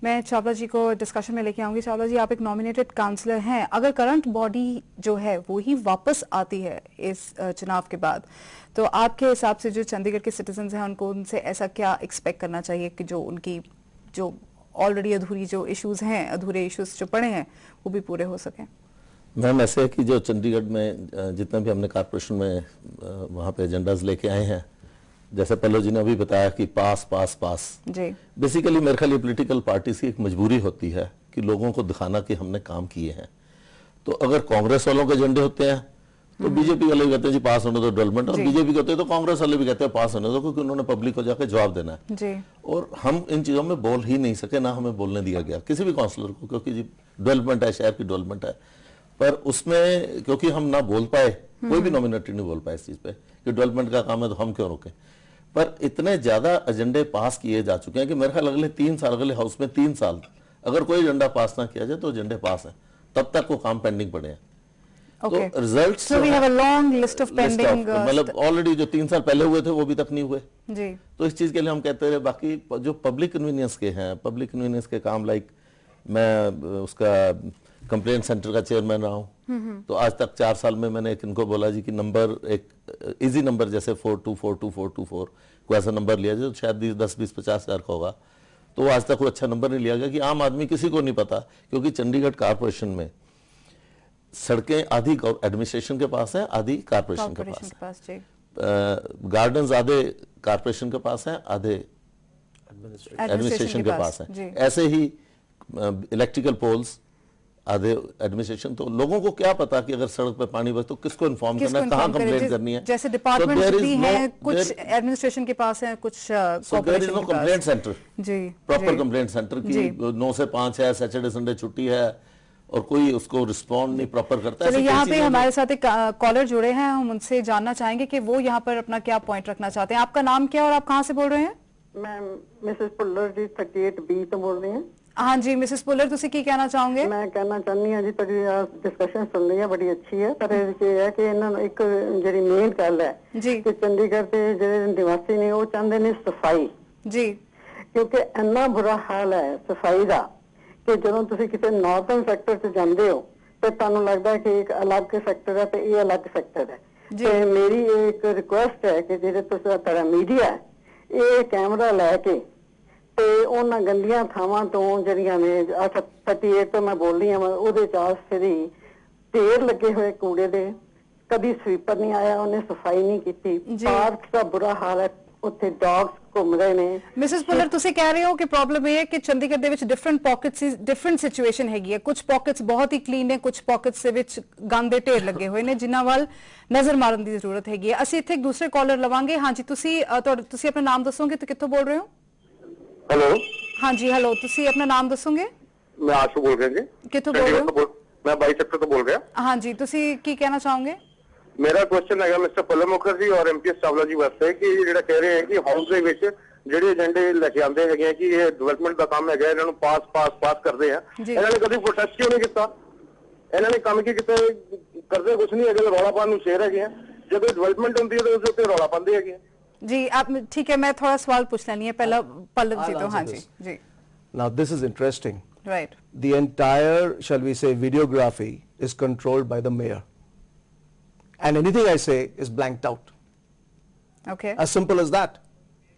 मैं चावला जी को डिस्कशन में लेके आऊंगी। चावला जी, आप एक नॉमिनेटेड काउंसलर हैं, अगर करंट बॉडी जो है वो ही वापस आती है इस चुनाव के बाद, तो आपके हिसाब से जो चंडीगढ़ के सिटीजन्स हैं उनको उनसे ऐसा क्या एक्सपेक्ट करना चाहिए कि जो उनकी जो ऑलरेडी अधूरी जो इश्यूज हैं, अधूरे इश्यूज जो पड़े हैं, वो भी पूरे हो सकें? मैम, ऐसे है कि जो चंडीगढ़ में जितना भी हमने कॉर्पोरेशन में वहाँ पे एजेंडाज लेके आए हैं, जैसे पल्लव जी ने अभी बताया कि पास पास पास जी, बेसिकली मेरे ख्याल पॉलिटिकल पार्टीज की एक मजबूरी होती है कि लोगों को दिखाना कि हमने काम किए हैं। तो अगर कांग्रेस वालों के एजेंडे होते हैं तो बीजेपी वाले भी कहते हैं जी पास होने दो डेवलपमेंट, और बीजेपी कहते हैं तो कांग्रेस वाले भी कहते हैं पास होने दो, क्योंकि उन्होंने पब्लिक को जाकर जवाब देना है जी। और हम इन चीजों में बोल ही नहीं सके, ना हमें बोलने दिया गया किसी भी काउंसलर को, क्योंकि जी डेवलपमेंट है, शहर की डेवलपमेंट है, पर उसमें क्योंकि हम ना बोल पाए, कोई भी नॉमिनेटेड नहीं बोल पाए इस चीज पे कि डेवलपमेंट का काम है तो हम क्यों रोकें। पर इतने ज्यादा एजेंडे पास किए जा चुके हैं कि मेरे ख्याल अगले 3 साल, अगले हाउस में 3 साल अगर कोई एजेंडा पास ना किया जाए तो एजेंडे पास है, तब तक वो काम पेंडिंग पड़े हैं। Okay. तो result So we have a long list of pending, मतलब ऑलरेडी जो 3 साल पहले हुए थे वो भी तक नहीं हुए जी। तो इस चीज के लिए हम कहते रहे। बाकी जो पब्लिक कन्वीनियंस के हैं, पब्लिक कन्वीनियंस के काम, लाइक मैं उसका कंप्लेंट सेंटर का चेयरमैन रहा हूँ, तो आज तक 4 साल में मैंने इनको बोला जी कि नंबर एक इजी नंबर जैसे 42422424 को ऐसा नंबर लिया जाए तो शायद 10-20-50 हज़ार का होगा, तो वो आज तक कोई अच्छा नंबर नहीं लिया गया कि आम आदमी किसी को नहीं पता, क्योंकि चंडीगढ़ कारपोरेशन में सड़कें आधी एडमिनिस्ट्रेशन के पास है, आधी कारपोरेशन के पास है। गार्डन्स आधे कारपोरेशन के पास है, आधे एडमिनिस्ट्रेशन के पास है। ऐसे ही इलेक्ट्रिकल पोल्स आधे एडमिनिस्ट्रेशन। तो लोगों को क्या पता कि अगर सड़क पे पानी बस तो किसको इन्फॉर्म करना है, कहाँ कंप्लेंट करनी है। जैसे डिपार्टमेंट भी हैं, कुछ एडमिनिस्ट्रेशन के पास है, कुछ कॉर्पोरेशन के पास। कंप्लेंट सेंटर जी, प्रॉपर कंप्लेंट सेंटर की 9 से 5 है, सैटरडे संडे छुट्टी है और कोई उसको रिस्पॉन्ड नहीं प्रॉपर करता है। चलिए, यहाँ पे हमारे साथ एक कॉलर जुड़े हैं, हम उनसे जानना चाहेंगे कि वो यहाँ पर अपना क्या पॉइंट रखना चाहते हैं। आपका नाम क्या और आप कहाँ से बोल रहे हैं? मैं मिसेस पुल्लर जी 38B तो बोल रही हैं। हाँ जी, मिसेस पुल्लर, ਤੁਸੀਂ ਕੀ ਕਹਿਣਾ ਚਾਹੋਗੇ? ਮੈਂ ਕਹਿਣਾ ਚਾਹੁੰਦੀ ਹਾਂ ਜੀ, ਤੁਹਾਡੀ ਡਿਸਕਸ਼ਨ ਸੁਣ ਰਹੀ ਹੈ, ਬੜੀ ਅੱਛੀ ਹੈ, ਪਰ ਇਹ ਕੀ ਹੈ ਕਿ ਇਹਨਾਂ ਨੂੰ ਇੱਕ ਜਿਹੜੀ ਮੇਨ ਗੱਲ ਹੈ ਕਿ ਚੰਡੀਗੜ੍ਹ ਦੇ ਜਿਹੜੇ ਨਿਵਾਸੀ ਨੇ ਉਹ ਚਾਹੁੰਦੇ ਨੇ ਸਫਾਈ ਜੀ, ਕਿਉਂਕਿ ਇੰਨਾ ਬੁਰਾ ਹਾਲ ਹੈ ਸਫਾਈ ਦਾ ਕਿ ਜਦੋਂ ਤੁਸੀਂ ਕਿਤੇ ਨਾਰਥਰਨ ਸੈਕਟਰ 'ਚ ਜਾਂਦੇ ਹੋ ਤੇ ਤੁਹਾਨੂੰ ਲੱਗਦਾ ਹੈ ਕਿ ਇੱਕ ਅਲੱਗ ਸੈਕਟਰ ਹੈ ਤੇ ਇਹ ਅਲੱਗ ਸੈਕਟਰ ਹੈ। ਤੇ ਮੇਰੀ ਇੱਕ ਰਿਕੁਐਸਟ ਹੈ ਕਿ ਜਿਹੜੇ ਤੁਸੀਂ ਤੁਹਾਡਾ ਮੀਡੀਆ ਹੈ ਇਹ ਕੈਮਰਾ ਲੈ ਕੇ ਤੇ ਉਹਨਾਂ ਗੰਦੀਆਂ ਥਾਵਾਂ ਤੋਂ ਜਿਹੜੀਆਂ ਨੇ 38 ਤੋਂ ਮੈਂ ਬੋਲ ਰਹੀ ਹਾਂ, ਉਹਦੇ ਚਾਸ ਦੀ ਢੇਰ ਲੱਗੇ ਹੋਏ ਕੂੜੇ ਦੇ, ਕਦੀ ਸਵੀਪਰ ਨਹੀਂ ਆਇਆ, ਉਹਨੇ ਸਫਾਈ ਨਹੀਂ ਕੀਤੀ, ਪਾਰਕ ਦਾ ਬੁਰਾ ਹਾਲ ਹੈ, ਉੱਥੇ ਡੌਗਸ ਘੁੰਮ ਰਹੇ ਨੇ। ਮਿਸਿਸ ਪੁੱਲਰ, ਤੁਸੀਂ ਕਹਿ ਰਹੇ ਹੋ ਕਿ ਪ੍ਰੋਬਲਮ ਇਹ ਹੈ ਕਿ ਚੰਡੀਗੜ੍ਹ ਦੇ ਵਿੱਚ ਡਿਫਰੈਂਟ ਪਾਕਟਸ, ਡਿਫਰੈਂਟ ਸਿਚੁਏਸ਼ਨ ਹੈਗੀ ਹੈ। ਕੁਝ ਪਾਕਟਸ ਬਹੁਤ ਹੀ ਕਲੀਨ ਨੇ, ਕੁਝ ਪਾਕਟਸ ਦੇ ਵਿੱਚ ਗੰਦ ਦੇ ਢੇਰ ਲੱਗੇ ਹੋਏ ਨੇ, ਜਿਨ੍ਹਾਂ ਵੱਲ ਨਜ਼ਰ ਮਾਰਨ ਦੀ ਜ਼ਰੂਰਤ ਹੈਗੀ ਹੈ। ਅਸੀਂ ਇੱਥੇ ਇੱਕ ਦੂਸਰੇ ਕਾਲਰ ਲਵਾਂਗੇ। ਹਾਂਜੀ, ਤੁਸੀਂ ਆਪਣਾ ਨਾਮ ਦੱਸੋਗੇ ਤੇ ਕਿੱਥੋਂ ਬੋਲ ਰਹੇ ਹੋ? हेलो। हाँ जी, हेलो, तुसी अपना नाम दसोगे? मैं आशु बोल रहा जी। कित्थों बोल रहे हो? मैं 22 सेक्टर तो बोल रहा। हाँ जी, तुसी की कहना चाहोगे? मेरा क्वेश्चन है मिस्टर पल्लव मुखर्जी और एमपीएस चावला जी वास्ते कि जेड़ा कह रहे हैं कि हाउस दे विच ਜਿਹੜੇ ਏਜੰਡੇ ਲੈ ਕੇ ਆਉਂਦੇ ਹੈਗੇ ਕਿ ਇਹ ਡਿਵੈਲਪਮੈਂਟ ਦਾ ਕੰਮ ਹੈਗਾ, ਇਹਨਾਂ ਨੂੰ ਪਾਸ ਕਰਦੇ ਆ, ਇਹਨਾਂ ਨੇ ਕਦੀ ਪ੍ਰੋਟੈਸਟ ਕਿਉਂ ਨਹੀਂ ਕੀਤਾ? ਇਹਨਾਂ ਨੇ ਕੰਮ ਕੀ ਕੀਤਾ? ਕਰਦੇ ਕੁਝ ਨਹੀਂ ਹੈਗੇ, ਰੌਲਾ ਪਾਉਣ ਨੂੰ ਸ਼ੇਰ ਹੈਗੇ ਆ। ਜਦੋਂ ਡਿਵੈਲਪਮੈਂਟ ਹੁੰਦੀ ਹੈ ਤਾਂ ਉਸ ਉੱਤੇ ਰੌਲਾ ਪਾਉਂਦੇ ਹੈਗੇ। जी, आप ठीक है, मैं थोड़ा सवाल पूछ लेनी है पहला पल्लव जी तो। हाँ जी जी। Now this is interesting. Right. The entire, shall we say, videography is controlled by the mayor, and anything I say is blanked out. Okay. As simple as that.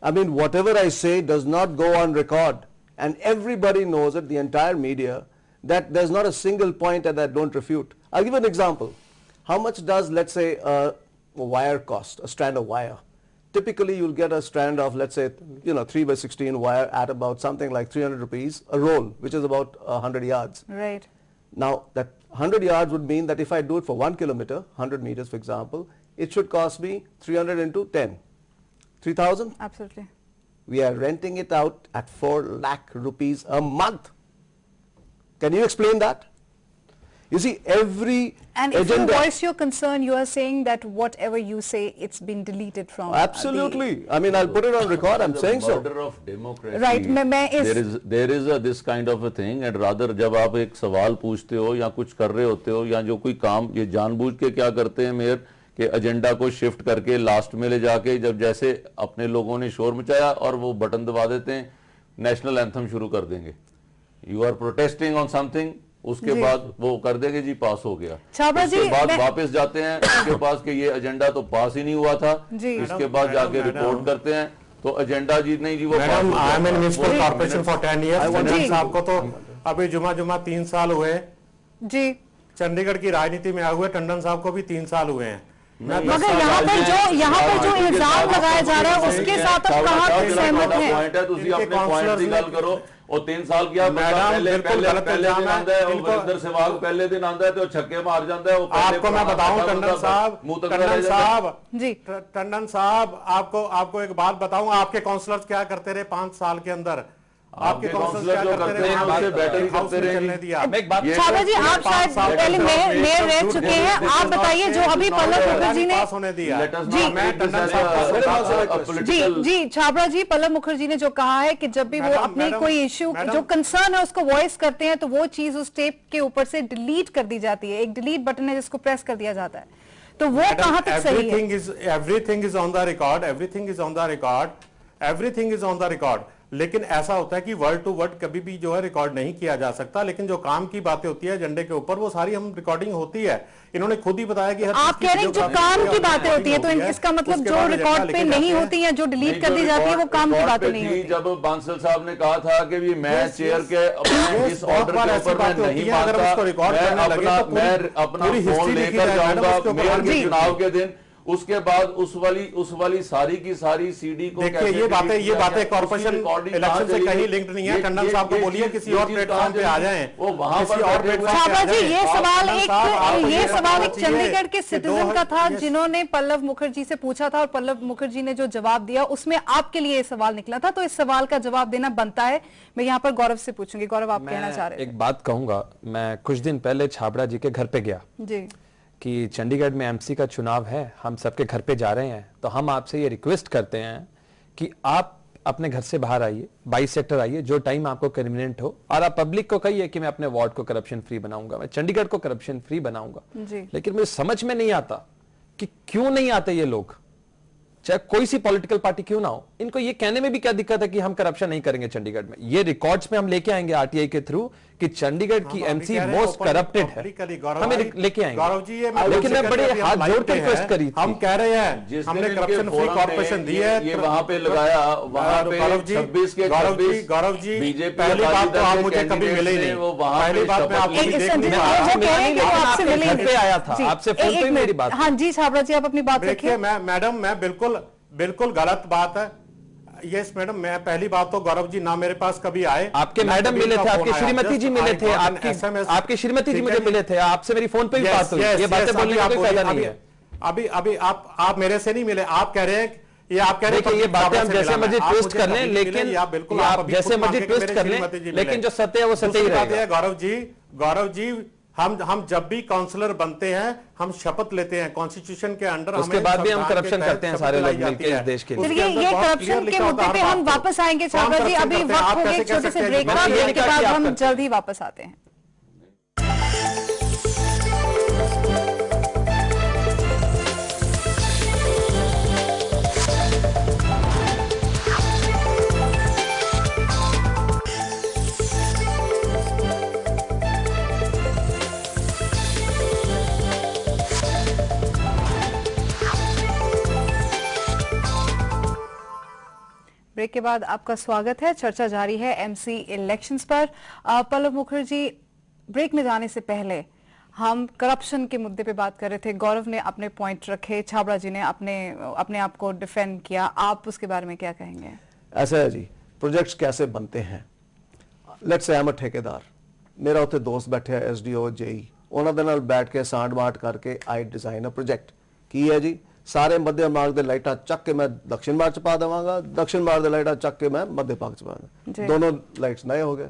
I mean, whatever I say does not go on record, and everybody knows it, the entire media, that there's not a single point that I don't refute. I'll give an example. How much does, let's say, a wire cost, a strand of wire? Typically you'll get a strand of, let's say, 3x16 wire at about something like 300 rupees a roll, which is about 100 yards. Right. Now that 100 yards would mean that if I do it for 1 kilometer, 100 meters for example, it should cost me 300 into 10, 3,000. Absolutely. We are renting it out at 4 lakh rupees a month. Can you explain that? You see, every and if you voice your concern, you are saying that whatever you say, it's been deleted from. Absolutely. I mean, I'll put it on record. I'm saying so. Murder of democracy. Right. There is this kind of a thing, and rather जब आप एक सवाल पूछते हो या कुछ कर रहे होते हो या जो कोई काम, ये जानबूझ के क्या करते हैं मेयर के एजेंडा को शिफ्ट करके लास्ट में ले जाके, जब जैसे अपने लोगों ने शोर मचाया और वो बटन दबा देते हैं, नेशनल एंथम शुरू कर देंगे। You are protesting on something, उसके बाद वो कर देंगे जी पास हो गया, छाबड़ा जी उसके बाद वापस जाते हैं उसके पास कि ये एजेंडा तो पास ही नहीं हुआ था, इसके बाद जाके रिपोर्ट करते हैं तो एजेंडा जी नहीं जी वो madam I am in municipal corporation for 10 years. Tandon साहब को तो अभी जुमा 3 साल हुए जी, चंडीगढ़ की राजनीति में आए हुए, टंडन साहब को भी 3 साल हुए हैं। मगर यहाँ पर जो इल्जाम लगाया जा रहा है उसके साथ आप कहाँ सहमत हैं? पॉइंट है, ਤੁਸੀਂ अपने पॉइंट की गल करो। और 3 साल किया पहले दिन आंदा है, वीरेंद्र सहवाग पहले दिन आंदा है तो छक्के मार जाता है। आपको मैं बताऊं टंडन साहब आपको एक बात बताऊं, आपके काउंसलर्स क्या करते रहे 5 साल के अंदर? आपके काउंसलर्स क्या करते रहे? उससे बेटर ही करते चलने दिया। छाबड़ा जी आप शायद पहले मेयर रह चुके हैं, आप बताइए जो अभी पल्लव मुखर्जी ने पास होने दिया जी छाबड़ा जी, पल्लव मुखर्जी ने जो कहा है कि जब भी वो अपने कोई इश्यू जो कंसर्न है उसको वॉइस करते हैं तो वो चीज उस टेप के ऊपर से डिलीट कर दी जाती है, एक डिलीट बटन है जिसको प्रेस कर दिया जाता है, तो वो कहां तक सही है? Everything is on the record, everything is on the record, everything is on the record. लेकिन ऐसा होता है कि वर्ड टू वर्ड कभी भी जो है रिकॉर्ड नहीं किया जा सकता, लेकिन जो काम की बातें होती है एजेंडे के ऊपर वो सारी हम रिकॉर्डिंग होती है। इन्होंने खुद ही बताया कि आप कह रहे हैं जो काम की बातें होती है, तो इसका मतलब जो रिकॉर्ड पे नहीं होती है, जो डिलीट कर दी जाती है, वो काम की बातें नहीं होती। जब बांसल साहब ने कहा था कि भी मैं चेयर के इस ऑर्डर के ऊपर मैं नहीं मानता, मैं अपना फोन लेकर जाऊंगा मेयर के चुनाव के दिन, उसके बाद उस वाली सारी की सारी सीडी को देखिए ये बातें कॉर्पोरेशन इलेक्शन से कहीं लिंक्ड नहीं है। टंडन साहब को बोलिए किसी और प्लेटफॉर्म पे आ जाएं, वो वहां पर छाबड़ा जी ये सवाल एक चंडीगढ़ के सिटीजन का था जिन्होंने पल्लव मुखर्जी से पूछा था और पल्लव मुखर्जी ने जो जवाब दिया उसमें आपके लिए सवाल निकला था, तो इस सवाल का जवाब देना बनता है। मैं यहाँ पर गौरव से पूछूंगी, गौरव आप कहना चाह रहे हैं? एक बात कहूंगा, मैं कुछ दिन पहले छाबड़ा जी के घर पे गया जी कि चंडीगढ़ में एमसी का चुनाव है, हम सबके घर पे जा रहे हैं, तो हम आपसे ये रिक्वेस्ट करते हैं कि आप अपने घर से बाहर आइए, 22 सेक्टर आइए, जो टाइम आपको कन्वीनियंट हो, और आप पब्लिक को कहिए कि मैं अपने वार्ड को करप्शन फ्री बनाऊंगा, मैं चंडीगढ़ को करप्शन फ्री बनाऊंगा। लेकिन मुझे समझ में नहीं आता कि क्यों नहीं आते ये लोग, चाहे कोई सी पॉलिटिकल पार्टी क्यों ना हो, इनको ये कहने में भी क्या दिक्कत है कि हम करप्शन नहीं करेंगे चंडीगढ़ में। ये रिकॉर्ड्स में हम लेके आएंगे आरटीआई के थ्रू कि चंडीगढ़ की एमसी मोस्ट करप्टेड है, हमें लेके आएंगे। गौरव जी लेकिन मैं बड़े हाथ जोड़ के रिक्वेस्ट करी, हम कह रहे हैं हमने करप्शन फ्री कॉर्पोरेशन दी है, ये वहां पे लगाया, वहां पे 26 के 26 गौरव जी बीजेपी पहली बात तो आप मुझे कभी मिले ही नहीं, वो वहां पहली बात मैं आपको घर पे आया था, आपसे फोन पे मेरी बात। हाँ जी छाबड़ा जी आप अपनी बात रखिए। मैडम मैं बिल्कुल गलत बात है। यस मैडम, मैं पहली बात तो गौरव जी ना मेरे पास कभी आए, आपके मैडम मिले थे, आपके श्रीमती जी मिले थे, आपके श्रीमती जी मुझे मिले थे, आपसे मेरी फोन पे भी बात हुई, ये बातें बोलने का कोई फायदा नहीं है। अभी आप मेरे से नहीं मिले, आप कह रहे हैं ये आप कह रहे हैं ये बातें हम जैसे मर्जी ट्विस्ट कर लें, लेकिन आप जैसे मर्जी ट्विस्ट कर लें, लेकिन जो सत्य है वो सत्य ही रहेगा। गौरव जी हम जब भी काउंसलर बनते हैं हम शपथ लेते हैं कॉन्स्टिट्यूशन के अंडर, उसके बाद भी हम करप्शन करते हैं सारे लोग मिलकर इस देश के लिए। चलिए ये करप्शन के मुद्दे पे हम वापस आएंगे छाबड़ा जी, अभी वक्त हो गया एक छोटे से ब्रेक का, ब्रेक के बाद हम जल्द ही वापस आते हैं। ब्रेक के बाद आपका स्वागत है। चर्चा जारी है एमसी इलेक्शंस पर। पल्लव मुखर्जी, ब्रेक में जाने से पहले हम करप्शन के मुद्दे पे बात कर रहे थे, गौरव ने अपने पॉइंट रखे, छाबड़ा जी ने अपने आप को डिफेंड किया, आप उसके बारे में क्या कहेंगे? ऐसा है जी, प्रोजेक्ट्स कैसे बनते हैं। Let's say I am a ठेकेदार, मेरा उत्थे दोस्त बैठे है एसडीओ जेई, उन्होंने दे नाल बैठ के सांड बांट करके आई डिजाइन अ प्रोजेक्ट की है जी, सारे मध्य मार्ग दे लाइटा चक के मैं दक्षिण मार्ग च पा देवांगा, दक्षिण मार्ग दे लाइटा चक के मैं मध्य भाग च पा, दोनों लाइट्स नए हो गए।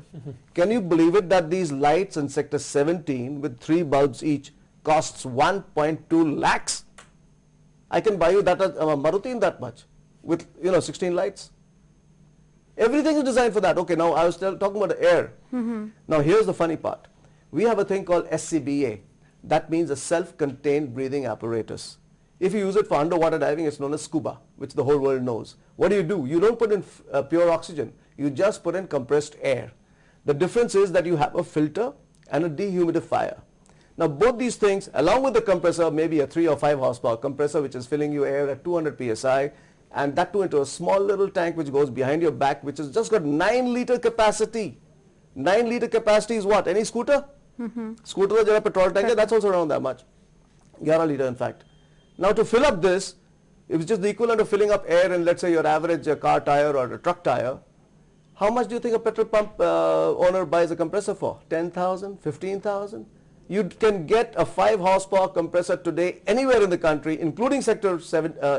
Can you believe it that these lights in sector 17 with 3 bulbs each costs 1.2 lakhs? I can buy you that Maruti in that much with 16 lights. Everything is designed for that. Okay, now I was talking about the air. Now here's the funny part. We have a thing called SCBA. That means a self-contained breathing apparatus. If you use it for underwater diving, it's known as scuba, which the whole world knows. What do? You don't put in pure oxygen. You just put in compressed air. The difference is that you have a filter and a dehumidifier. Now both these things, along with the compressor, maybe a 3 or 5 horsepower compressor which is filling you air at 200 psi, and that too into a small little tank which goes behind your back, which has just got 9-liter capacity. 9-liter capacity is what? Any scooter? Scooter is a petrol tank, that's also around that much. 11 liter in fact. Now to fill up this, it's just the equivalent of filling up air in, let's say, your average car tire or a truck tire. How much do you think a petrol pump owner buys a compressor for? 10,000, 15,000? You can get a 5 horsepower compressor today anywhere in the country, including sector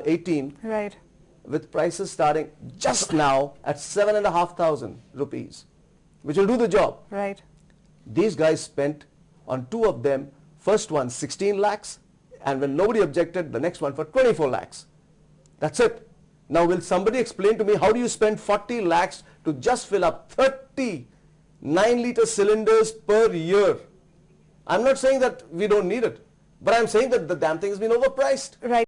18, right, with prices starting just now at 7,500 rupees, which will do the job. Right. These guys spent on 2 of them, first one 16 lakhs, and when nobody objected, the next one for 24 lakhs. That's it. Now will somebody explain to me how do you spend 40 lakhs to just fill up 30 9-liter cylinders per year? I'm not saying that we don't need it, but I'm saying that the damn thing has been overpriced. Right.